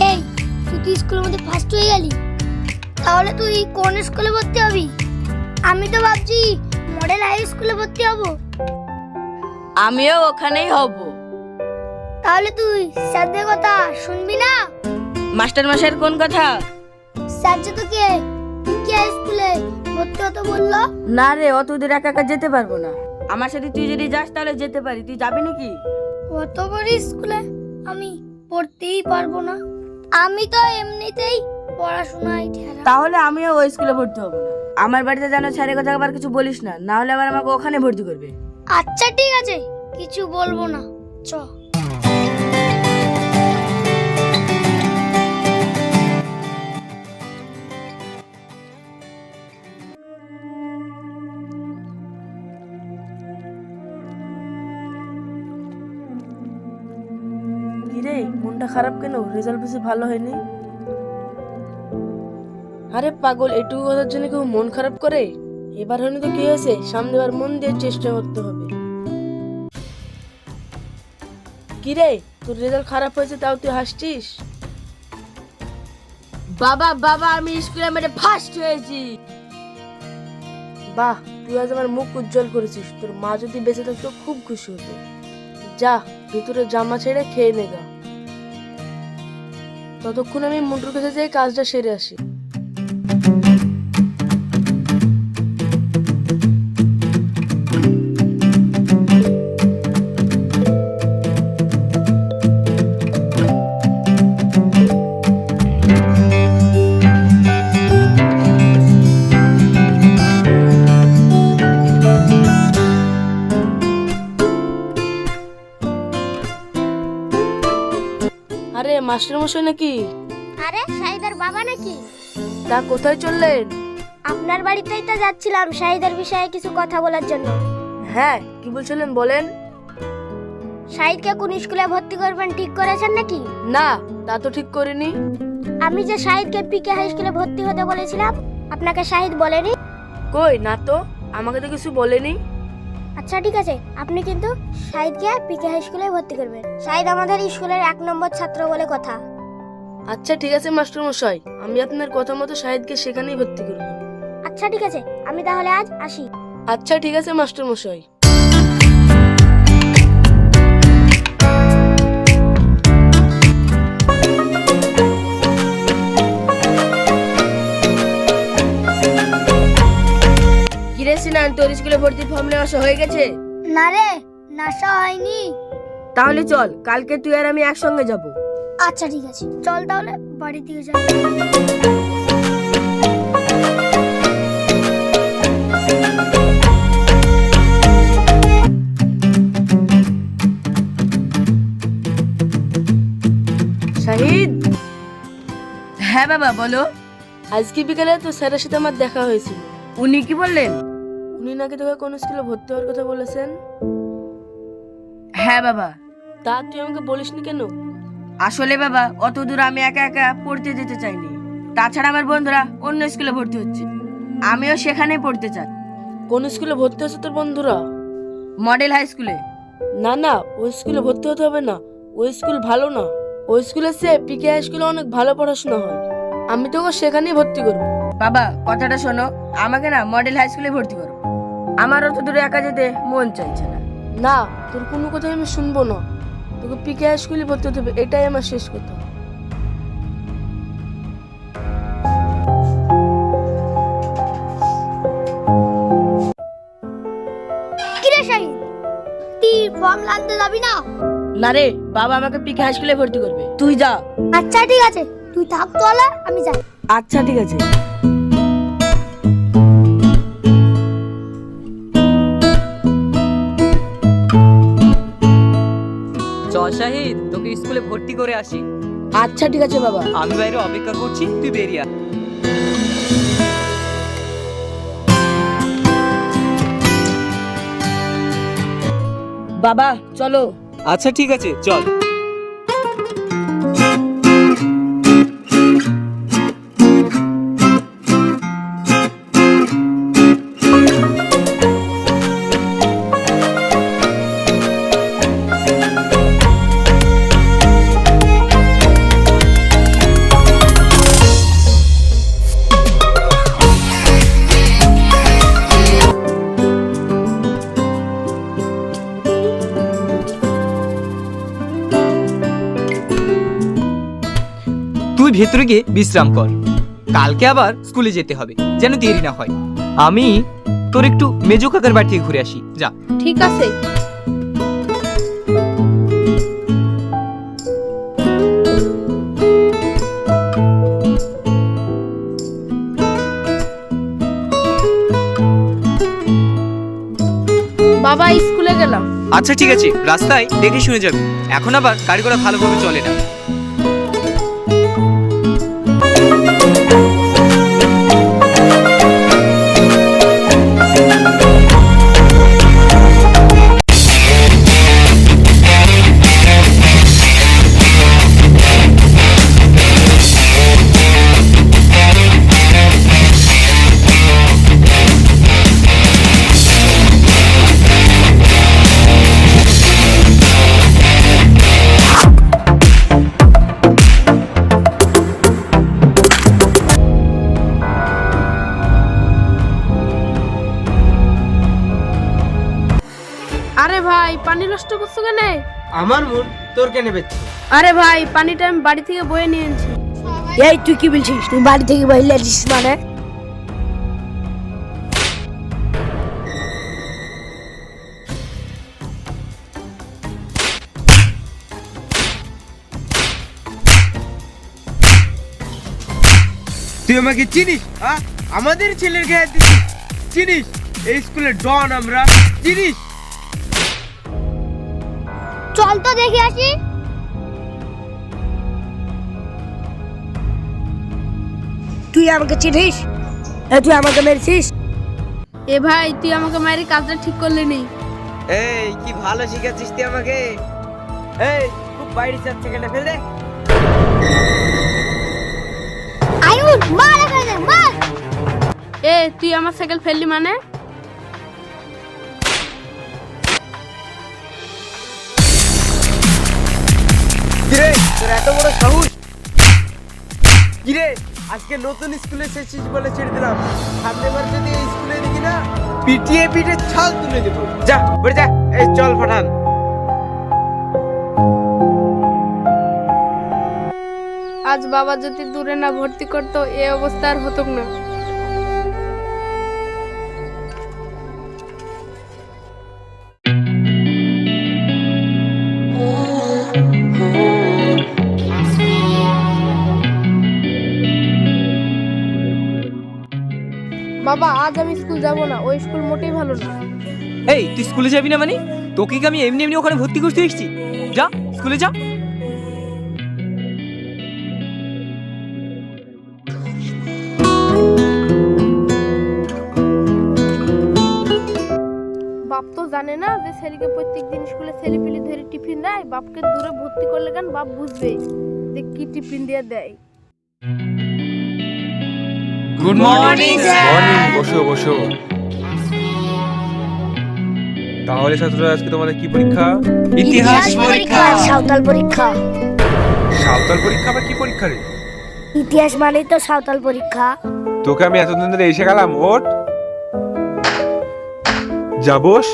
এই তুই তো স্কুলের মধ্যে ফার্স্ট হয়ে গেলি, তাহলে তুই কোন স্কুলে ভর্তি হবি? আমি তো ভাবছি মডেল হাই স্কুলে ভর্তি হব। আমিও ওখানেই হব। তাহলে তুই স্যারদের কথা শুনবি না? মাস্টার মশাইয়ের কোন কথা? স্যার যে তোকে পিকে হাই স্কুলে ভর্তি হতে বললো। না রে, অত দূর একা একা যেতে পারবো না। আমার সাথে তুই যদি যাস তাহলে যেতে পারি। তুই যাবি নাকি? অত বড় স্কুলে আমি পড়তেই পারবো না। আমি তো এমনিতেই পড়াশোনায় ঠেলা। তাহলে আমিও ওই স্কুলে ভর্তি হব না। আমার বাড়িতে যেন স্যারের কথা আবার কিছু বলিস না, না হলে আবার আমাকে ওখানে ভর্তি করবে। আচ্ছা ঠিক আছে, কিছু বলবো না, চ। কিরে, মনটা খারাপ কেন? রেজাল্ট বেশি ভালো হয়নি? আরে পাগল, এটুকু কথার জন্য কেউ মন খারাপ করে? এবার হয়নি তো কি হয়েছে, সামনেবার মন দিয়ে চেষ্টা করতে হবে। কিরে, তোর রেজাল্ট খারাপ হয়েছে তাও তুই হাসছিস? বাবা বাবা, আমি স্কুলে মেরে ফার্স্ট হয়েছি। বাহ, তুই আজ আমার মুখ উজ্জ্বল করেছিস। তোর মা যদি বেঁচে থাকতো খুব খুশি হতো। যা, ভিতরে জামা ছেড়ে খেয়ে নেগা। ততক্ষণ আমি মুন্টুর কাছে যাই কাজটা সেরে আসি। আরে মাস্টার মশাই নাকি? আরে শাহিদার বাবা নাকি? তা কোথায় চললেন? আপনার বাড়িতেই তো যাচ্ছিলাম শাহিদার বিষয়ে কিছু কথা বলার জন্য। হ্যাঁ, কি বলছিলেন বলেন। শাহিদকে কোন স্কুলে ভর্তি করবেন ঠিক করেছেন নাকি? না, তা তো ঠিক করিনি। আমি যে শাহিদকে পিকে হাই স্কুলে ভর্তি হতে বলেছিলাম, আপনাকে শাহিদ বলেনি? কই না তো, আমাকে তো কিছু বলেনি। আচ্ছা ঠিক আছে, আপনি কিন্তু শাহিদকে পিকে হাই স্কুলে ভর্তি করবেন। শাহিদ আমাদের স্কুলের 1 নম্বর ছাত্র বলে কথা। আচ্ছা ঠিক আছে মাস্টার মশাই, আমি আপনার কথা মতো শাহিদকে সেখানেই ভর্তি করব। আচ্ছা ঠিক আছে, আমি তাহলে আজ আসি। আচ্ছা ঠিক আছে মাস্টার মশাই। কিরে সিনান, তোর স্কুলে ভর্তির ফর্ম নেওয়া হয়ে গেছে? না রে, নাশা হয়নি। তাহলে চল, কালকে তুই আর আমি একসঙ্গে যাব। আচ্ছা ঠিক আছে, চল তাহলে বাড়ি দিকে যাই। শাহিদ। হ্যাঁ বাবা বলো। আজকে বিকালে তো স্যারের সাথে আমার দেখা হয়েছিল। উনি কি বললেন? উনি নাকি তোকে কোন স্কুলে ভর্তি হওয়ার কথা বলেছেন। হ্যাঁ বাবা। তা তুই আমাকে বলিসনি কেন? আসলে বাবা, অত দূর আমি একা একা পড়তে যেতে চাইনি। তাছাড়া আমার বন্ধুরা অন্য স্কুলে ভর্তি হচ্ছে, আমিও সেখানেই পড়তে চাই। কোন স্কুলে ভর্তি হচ্ছে তোর বন্ধুরা? মডেল হাই স্কুলে। না না, ওই স্কুলে ভর্তি হতে হবে না। ওই স্কুল ভালো না। ওই স্কুলে সে পিকে হাই স্কুলে অনেক ভালো পড়াশোনা হয়। আমি তোকে সেখানেই ভর্তি করবো। বাবা কথাটা শোনো, আমাকে না মডেল হাই স্কুলে ভর্তি করো। আমার অত দূরে একা যেতে মন চাইছে না। না, তোর কোনো কথা আমি শুনবো না। তোকে পিকে হাই স্কুলে ভর্তি হতে হবে, এটাই আমার শেষ কথা। কিরে শাহিদ, তুই ফর্ম আনতে যাবি না? না রে বাবা, আমাকে পিকে হাই স্কুলে ভর্তি করবে, তুই যা। আচ্ছা ঠিক আছে, তুই থাক তাহলে, আমি যাই। আচ্ছা ঠিক আছে। চল শাহিদ, তোকে স্কুলে ভর্তি করে আসি। আচ্ছা ঠিক আছে বাবা। আমি বাইরে অপেক্ষা করছি, তুই বেরিয়ে আয়। বাবা চলো। আচ্ছা ঠিক আছে, চল। ভেতরে গিয়ে বিশ্রাম কর। কালকে আবার স্কুলে যেতে হবে, যেন দেরি না হয়। আমি তোর একটু মেজো কাকার বাড়ি থেকে ঘুরে আসি, যা। ঠিক আছে। বাবা, স্কুলে গেলাম। আচ্ছা ঠিক আছে, রাস্তায় দেখে শুনে যাবি। এখন আবার গাড়ি ঘোড়া ভালোভাবে চলে না। আরে ভাই, পানি নষ্ট করছো কেন? আমার মুড তোর কেন বেচ্ছে? আরে ভাই, পানিটা আমি বাড়ি থেকে বয়ে নিয়ে এনেছি। এই তুই কি বলছিস? তুই বাড়ি থেকে বাইরে আসিস মানে? তুই আমাকে চিনিস? আমাদের ছেলের গায়ে দিছিস? চিনিস এই স্কুলের ডন আমরা? চিনিস? চল তো দেখে আসি। তুই আমাকে চিনিস? তুই আমাকে মেরেছিস? এ ভাই, তুই আমাকে মারি কাজটা ঠিক করলি নি। এই কি ভালো শিখাচ্ছিস তুই আমাকে। এই খুব বাইরে যাচ্ছে কেন, ফেল দে। আয়ুন, মার এখানে, মার। এ, তুই আমার সাইকেল ফেললি মানে? কিরে তোর এত বড় সাহস? কিরে আজকে নতুন স্কুলে এসেছিস বলে ছেড়ে দিলাম, সামনেবার যদি এই স্কুলে দেখি না পিটিয়ে পিঠে ছাল তুলে দেবো। যা বেড়ে যা। এই চল পাঠান। আজ বাবা যদি দূরে না ভর্তি করতো, এই অবস্থা আর হতো না। বাবা, আজ আমি স্কুল যাব না। ওই স্কুল মোটেই ভালো না। এই, তুই স্কুলে যাবি না মানে? তোকে কি আমি এমনি এমনি ওখানে ভর্তি করতে এসেছি? যা, স্কুলে যা। বাপ তো জানে না যে ছেলেকে প্রত্যেকদিন স্কুলে ছেলেপিলি ধরে টিফিন দেয়। বাপকে দূরে ভর্তি করলে কেন বাপ বুঝবে যে কি টিফিন দিয়ে দেয়। গুড মর্নিং মর্নিং, বসো বসো। তাহলে ছাত্ররা, আজকে তোমাদের কি পরীক্ষা? ইতিহাস পরীক্ষা। সাঁওতাল পরীক্ষা। সাঁওতাল পরীক্ষা? আবার কি পরীক্ষা রে? ইতিহাস মানেই তো সাঁওতাল পরীক্ষা। তোকে আমি এতদিন ধরে এসে গেলাম, ওঠ যা বস।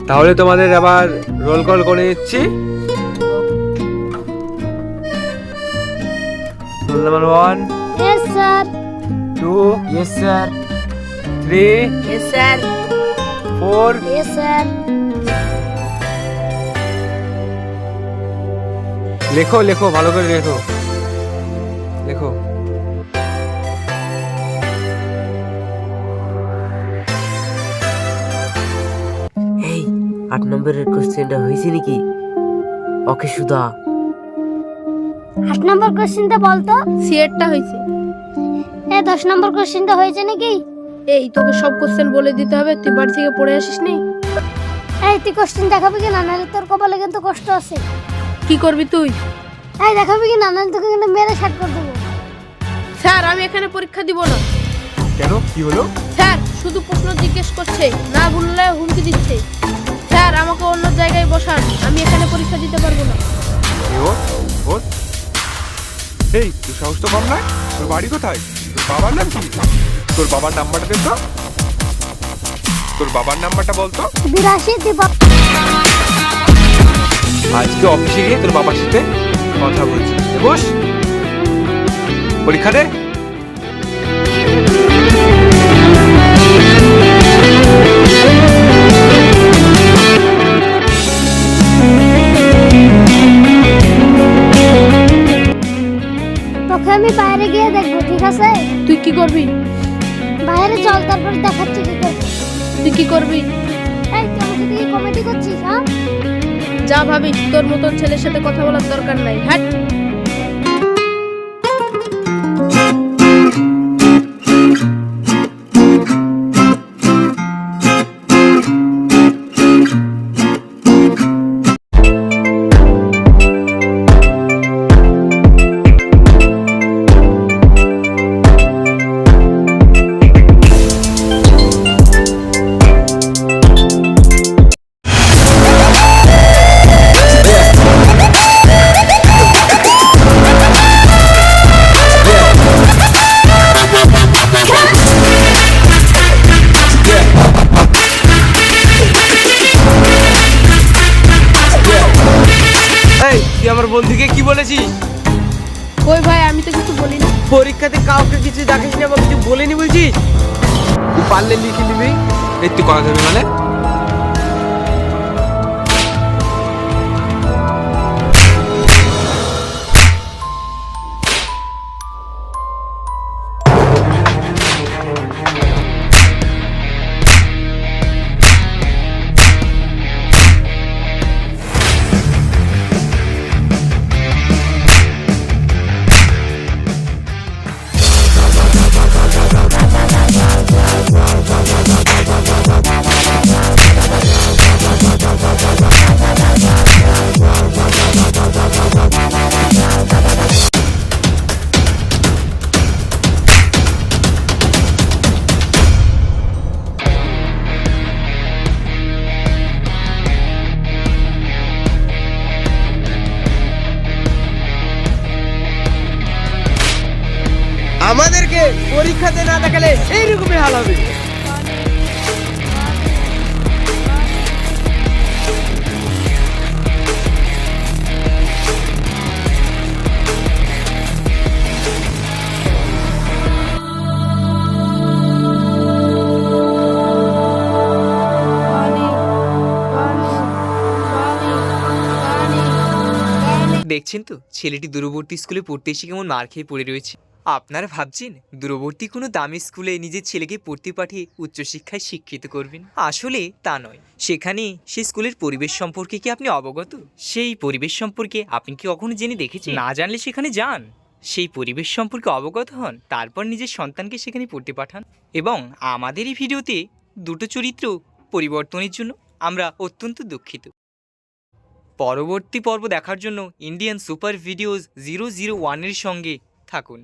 তাহলে তোমাদের আবার রোল কল করে নিচ্ছি। Roll number 1, yes sir. 2, yes sir. 3, yes sir. 4। Yes sir. লেখো লেখো, ভালো করে লেখো লেখো। এই 8 নম্বরের কোশ্চেনটা হয়েছে নাকি? ওকে সুধা। 8 নম্বর কোশ্চেনটা বলতো। সিএটটা হয়েছে। 10 নম্বর কোশ্চেনটা হয়েছে নাকি? এই, তোকে সব কোশ্চেন বলে দিতে হবে। তুই বাড়ি থেকে পড়ে আসিস নি? এই তুই কোশ্চেন দেখাবি কি না? নাহলে তোর কপালে কিন্তু কষ্ট আছে। কি করবি তুই? এই দেখাবি কি না? নাহলে তোকে কিন্তু মেরে শাট করে দেবো। স্যার, আমি এখানে পরীক্ষা দিব না। কেন, কি হলো? স্যার শুধু প্রশ্ন জিজ্ঞেস করছে, না বললে হুমকি দিচ্ছে। স্যার, আমাকে অন্য জায়গায় বসান, আমি এখানে পরীক্ষা দিতে পারবো না। এই তোর সাহস তো কম নয়, তোর বাড়ি কোথায়, তোর বাবার নাম কি, তোর বাবার নাম্বারটা দে তো, তোর বাবার নাম্বারটা বলতো। 82 আজকে অফিসে গিয়ে তোর বাবার সাথে কথা বলছি। বস, পরীক্ষা দে। তোকে আমি বাইরে গিয়ে দেখবো, ঠিক আছে? তুই কি করবি? বাইরে চল, তারপর দেখাচ্ছি কি করবি। তুই কি করবি? এই তুই আমাকে দিয়ে কমেডি করছিস? হ্যাঁ, যা ভাবিস, তোর মতন ছেলের সাথে কথা বলার দরকার নাই। হ্যাঁ, এই তুই আমার বন্ধুকে কি বলেছিস? কই ভাই, আমি তো কিছু বলি না। পরীক্ষাতে কাউকে কিছু দেখিস না বা কিছু বলেনি বলছিস? তুই পারলে লিখে নিবি। এই তুই কথা দেবে মানে? আমাদেরকে পরীক্ষাতে না দেখালে এইরকমই হাল হবে। দেখছেন তো ছেলেটি দূরবর্তী স্কুলে পড়তে এসে কেমন মার খেয়ে পড়ে রয়েছে। আপনারা ভাবছেন দূরবর্তী কোনো দামি স্কুলে নিজের ছেলেকে পড়তে পাঠিয়ে উচ্চশিক্ষায় শিক্ষিত করবেন। আসলে তা নয়। সেখানে সেই স্কুলের পরিবেশ সম্পর্কে কি আপনি অবগত? সেই পরিবেশ সম্পর্কে আপনি কি কখনো জেনে দেখেছেন? না জানলে সেখানে যান, সেই পরিবেশ সম্পর্কে অবগত হন, তারপর নিজের সন্তানকে সেখানে পড়তে পাঠান। এবং আমাদের এই ভিডিওতে দুটো চরিত্র পরিবর্তনের জন্য আমরা অত্যন্ত দুঃখিত। পরবর্তী পর্ব দেখার জন্য ইন্ডিয়ান সুপার ভিডিওস 001 এর সঙ্গে থাকুন।